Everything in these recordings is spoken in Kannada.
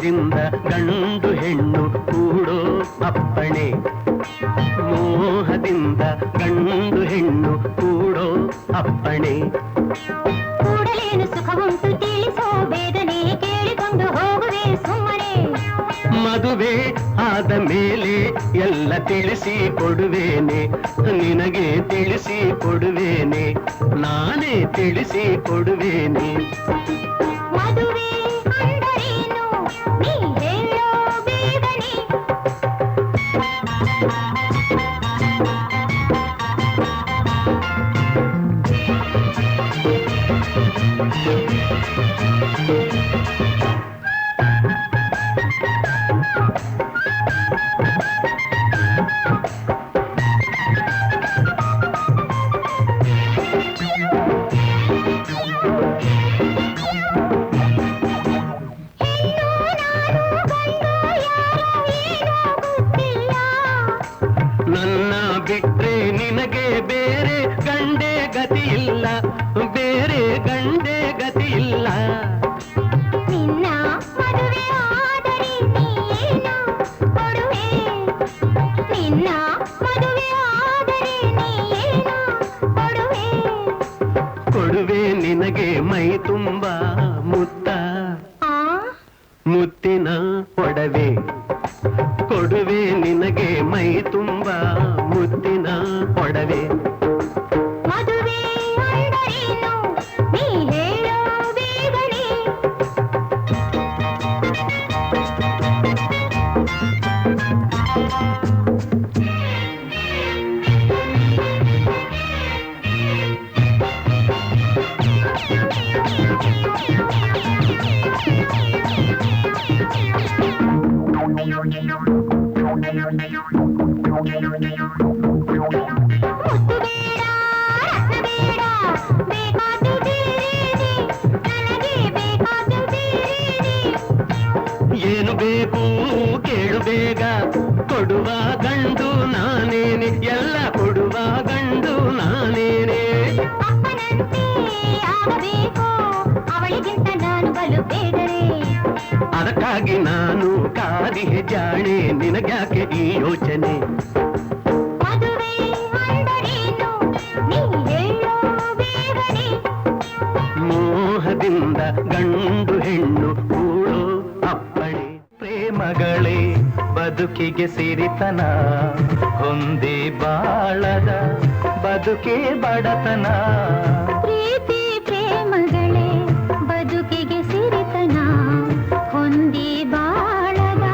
ಮೋಹದಿಂದ ಗಂಡು ಹೆಣ್ಣು ಕೂಡೋ ಅಪ್ಪಣೆ. ಮೋಹದಿಂದ ಗಂಡು ಹೆಣ್ಣು ಕೂಡೋ ಅಪ್ಪಣೆ. ಕೂಡಲೇನು ಸುಖವುಂಟು ತಿಳಿಸೋ ಬೇಗನೆ ಕೇಳಿಕೊಂಡು ಹೋಗುವೆ ಸುಮ್ಮನೆ. ಮದುವೆ ಆದ ಮೇಲೆ ಎಲ್ಲ ತಿಳಿಸಿ ಕೊಡುವೇನೆ, ನಿನಗೆ ತಿಳಿಸಿ ಕೊಡುವೇನೆ, ನಾನೇ ತಿಳಿಸಿ ಕೊಡುವೇನೆ. ಮದುವೆ ಅಂದರೇನು ನೀ ಹೇಳೋ ಬೇಗನೆ. ನನ್ನ ಬಿಟ್ರೆ ನಿನಗೆ ಬೇರೆ ಗಂಡೆ ಗತಿ ಇಲ್ಲ, ಬೇರೆ ಗಂಡೆ ಗತಿ ಇಲ್ಲ. ನಿನ್ನ ಮದುವೆ ಆದರೆ ನೀನು ಕೊಡುವೆ, ನಿನ್ನ ಮದುವೆ ಆದರೆ ನೀನು ಕೊಡುವೆ. ಕೊಡುವೆ ನಿನಗೆ ಮೈ ತುಂಬ ಮುತ್ತ, ಮುತ್ತಿನ ಒಡವೆ. ಕೊಡುವೆ ನಿನಗೆ ಮೈ ತುಂಬ ಮುತ್ತಿನ ಒಡವೆ. ಮದುವೆ ಅಂದರೇನು ನೀ ಹೇಳೋ ಬೇಗನೆ. ಮುತ್ತು ಬೇಡ ರತ್ನ ಬೇಡ, ಬೇಕಾದ್ದು ಬೇರೆ, ನನಗೆ ಬೇಕಾದ್ದು ಬೇರೆ. ಏನು ಬೇಕು ಕೇಳು ಬೇಗ, ಕೊಡುವ ಗಂಡು ನಾನೇನೆ, ಎಲ್ಲ ಕೊಡುವ ಗಂಡು ನಾನೇನೆ. ಅಪ್ಪನಂತೆ ಆಗಬೇಕು ಅವಳಿಗಿಂತ ನಾನು ಬಲು ಬೇಡರೆ. ಅದಕ್ಕಾಗಿ ನಾನು ಕಾದಿಗೆ ಜಾಣೆ, ನಿನಗ್ಯಾಕೆ ಈ ಯೋಚನೆ. ಮದುವೆ ಅಂದರೇನು ನೀ ಹೇಳೋ ಬೇಗನೆ. ಮೋಹದಿಂದ ಗಂಡು ಹೆಣ್ಣು ಕೂಡೋ ಅಪ್ಪಣೆ. ಪ್ರೇಮಗಳೇ ಬದುಕಿಗೆ ಸಿರಿತನ, ಹೊಂದಿ ಬಾಳದ ಬದುಕೇ ಬಡತನ. ಪ್ರೀತಿ ಪ್ರೇಮಗಳೇ ಬದುಕಿಗೆ ಸಿರಿತನ, ಹೊಂದಿ ಬಾಳದ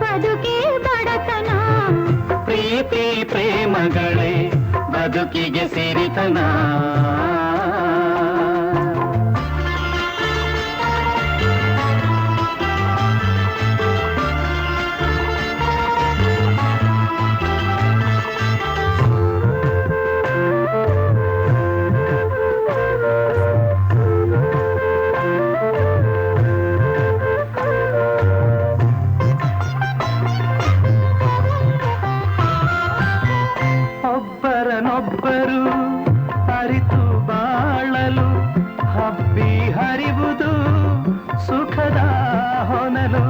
ಬದುಕೇ ಬಡತನ. ಪ್ರೀತಿ ಪ್ರೇಮಗಳೇ ಬದುಕಿಗೆ ಸಿರಿತನ. ಒಬ್ಬರನೊಬ್ಬರು ಅರಿತು ಬಾಳಲು ಹಬ್ಬಿ ಹರಿವುದು ಸುಖದ ಹೊನಲು.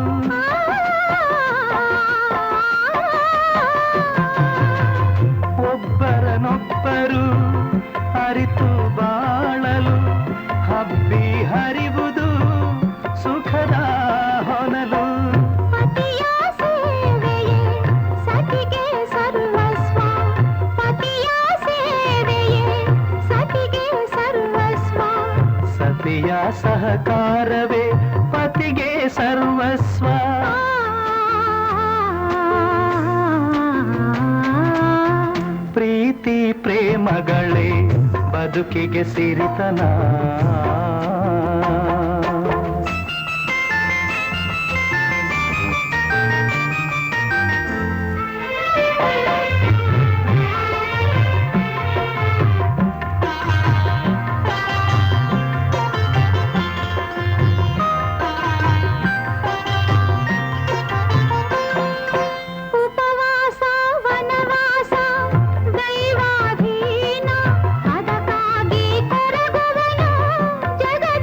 ಒಬ್ಬರನೊಬ್ಬರು ಅರಿತು ಬಾಳಲು ಹಬ್ಬಿ ಹರಿವುದು ಸುಖದ ಹೊನಲು. ಪತಿಯ ಸೇವೆಯೇ ಸತಿಗೆ ಸರ್ವಸ್ವ, ಪತಿಯ ಸೇವೆಯೇ ಸತಿಗೆ ಸರ್ವಸ್ವ. ಸತಿಯ ಸಹಕಾರವೇ ಪತಿಗೆ ಸರ್ವಸ್ವ. ಪ್ರೀತಿ ಪ್ರೇಮಗಳೇ ಬದುಕಿಗೆ ಸಿರಿತನ. ಉಪವಾಸ ವನವಾಸ ದೈವಾಧೀನ, ಅದಕ್ಕಾಗಿ ಕೊರಗುವನು ಜಗದ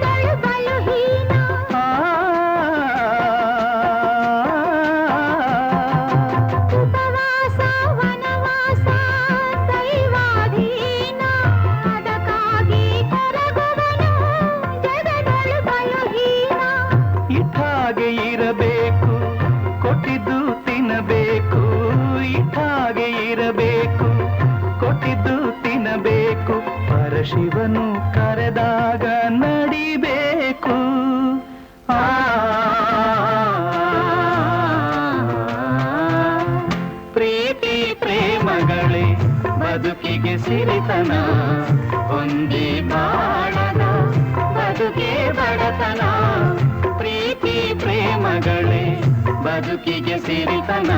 ಶಿವನು ಕರೆದಾಗ ನಡಿಬೇಕು. ಪ್ರೀತಿ ಪ್ರೇಮಗಳೇ ಬದುಕಿಗೆ ಸಿರಿತನ, ಹೊಂದಿ ಬಾಳದ ಬದುಕೆ ಬಡತನ. ಪ್ರೀತಿ ಪ್ರೇಮಗಳೇ ಬದುಕಿಗೆ ಸಿರಿತನ.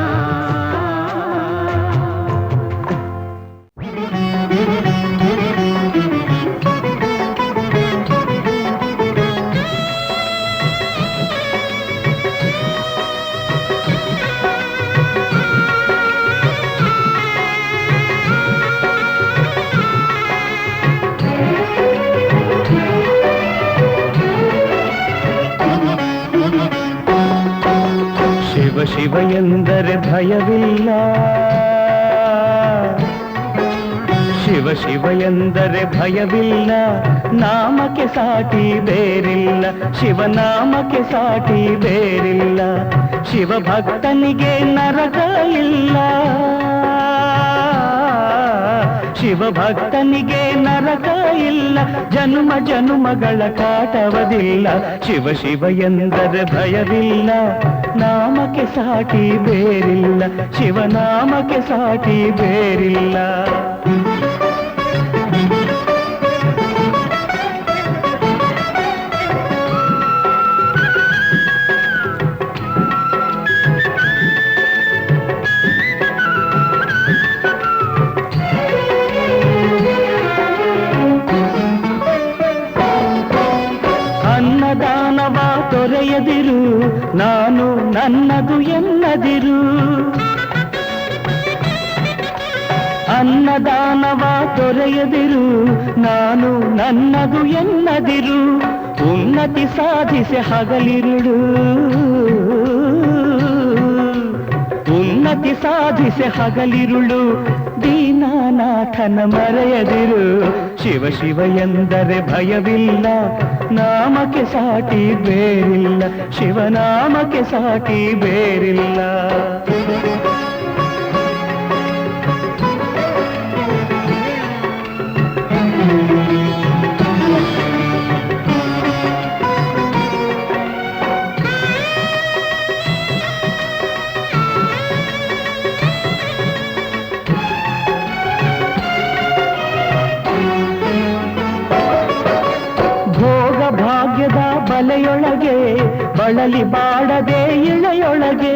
ಶಿವ ಶಿವ ಎಂದರೆ ಭಯವಿಲ್ಲ, ಶಿವ ಶಿವ ಎಂದರೆ ಭಯವಿಲ್ಲ. ನಾಮಕ್ಕೆ ಸಾಟಿ ಬೇರಿಲ್ಲ, ಶಿವನಾಮಕ್ಕೆ ಸಾಟಿ ಬೇರಿಲ್ಲ. ಶಿವ ಭಕ್ತನಿಗೆ ನರಕ ಇಲ್ಲ, ಶಿವ ಭಕ್ತನಿಗೆ ನರಕ ಇಲ್ಲ. ಜನ್ಮ ಜನ್ಮಗಳ ಕಾಟವದಿಲ್ಲ. ಶಿವ ಶಿವ ಎಂದರೆ ಭಯವಿಲ್ಲ, ನಾಮಕ್ಕೆ ಸಾಟಿ ಬೇರಿಲ್ಲ, ಶಿವನಾಮಕ್ಕೆ ಸಾಟಿ ಬೇರಿಲ್ಲ. ಅನ್ನದಾನವ ತೊರೆಯದಿರು, ನಾನು ನನ್ನದು ಎನ್ನದಿರು. ಅನ್ನದಾನವ ತೊರೆಯದಿರು, ನಾನು ನನ್ನದು ಎನ್ನದಿರು. ಉನ್ನತಿ ಸಾಧಿಸಿ ಹಗಲಿರುಳು, ಉನ್ನತಿ ಸಾಧಿಸಿ ಹಗಲಿರುಳು. ದೀನಾನಾಥನ ಮರೆಯದಿರು. ಶಿವ ಶಿವ ಎಂದರೆ ಭಯವಿಲ್ಲ, ನಾಮಕ್ಕೆ ಸಾಟಿ ಬೇರಿಲ್ಲ, ಶಿವನಾಮಕ್ಕೆ ಸಾಟಿ ಬೇರಿಲ್ಲ. ಭಾಗ್ಯದ ಬಲೆಯೊಳಗೆ ಬಳಲಿ ಬಾಡದೆ ಇಳೆಯೊಳಗೆ,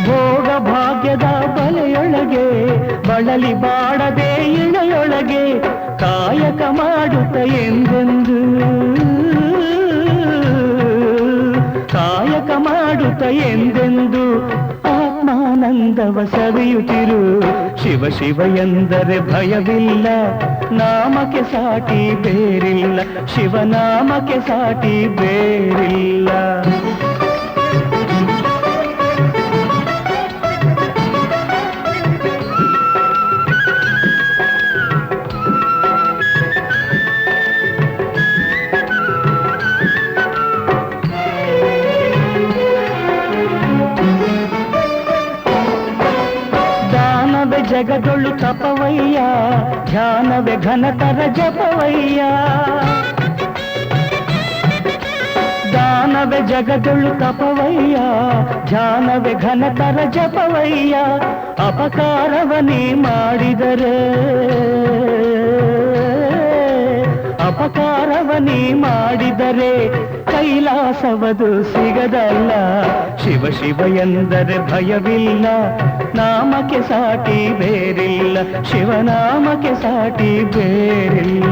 ಭೋಗ ಭಾಗ್ಯದ ಬಲೆಯೊಳಗೆ ಬಳಲಿ ಬಾಡದೆ ಇಳೆಯೊಳಗೆ. ಕಾಯಕ ಮಾಡುತ್ತ ಎಂದೆಂದು, ಕಾಯಕ ಮಾಡುತ್ತ ಎಂದೆಂದು ಆತ್ಮಾನಂದವ ಸವಿಯುತ್ತಿರು. ಶಿವ ಶಿವ ಎಂದರೆ ಭಯವಿಲ್ಲ, ನಾಮಕ್ಕೆ ಸಾಟಿ ಬೇರಿಲ್ಲ, ಶಿವನಾಮಕ್ಕೆ ಸಾಟಿ ಬೇರಿಲ್ಲ. ಜಗದೊಳು ತಪವಯ್ಯ, ಧ್ಯಾನವೇ ಘನತರ ಜಪವಯ್ಯ. ದಾನವೇ ಜಗದೊಳು ತಪವಯ್ಯ, ಧ್ಯಾನವೇ ಘನತರ ಜಪವಯ್ಯ. ಅಪಕಾರವನೇ ಮಾಡಿದರೆ, ಅಪಕಾರವನೇ ಮಾಡಿದರೆ ಕೈಲಾಸವದು ಸಿಗದಲ್ಲ. ಶಿವ ಶಿವ ಎಂದರೆ ಭಯವಿಲ್ಲ, ನಾಮಕ್ಕೆ ಸಾಟಿ ಬೇರಿಲ್ಲ, ಶಿವನಾಮಕ್ಕೆ ಸಾಟಿ ಬೇರಿಲ್ಲ.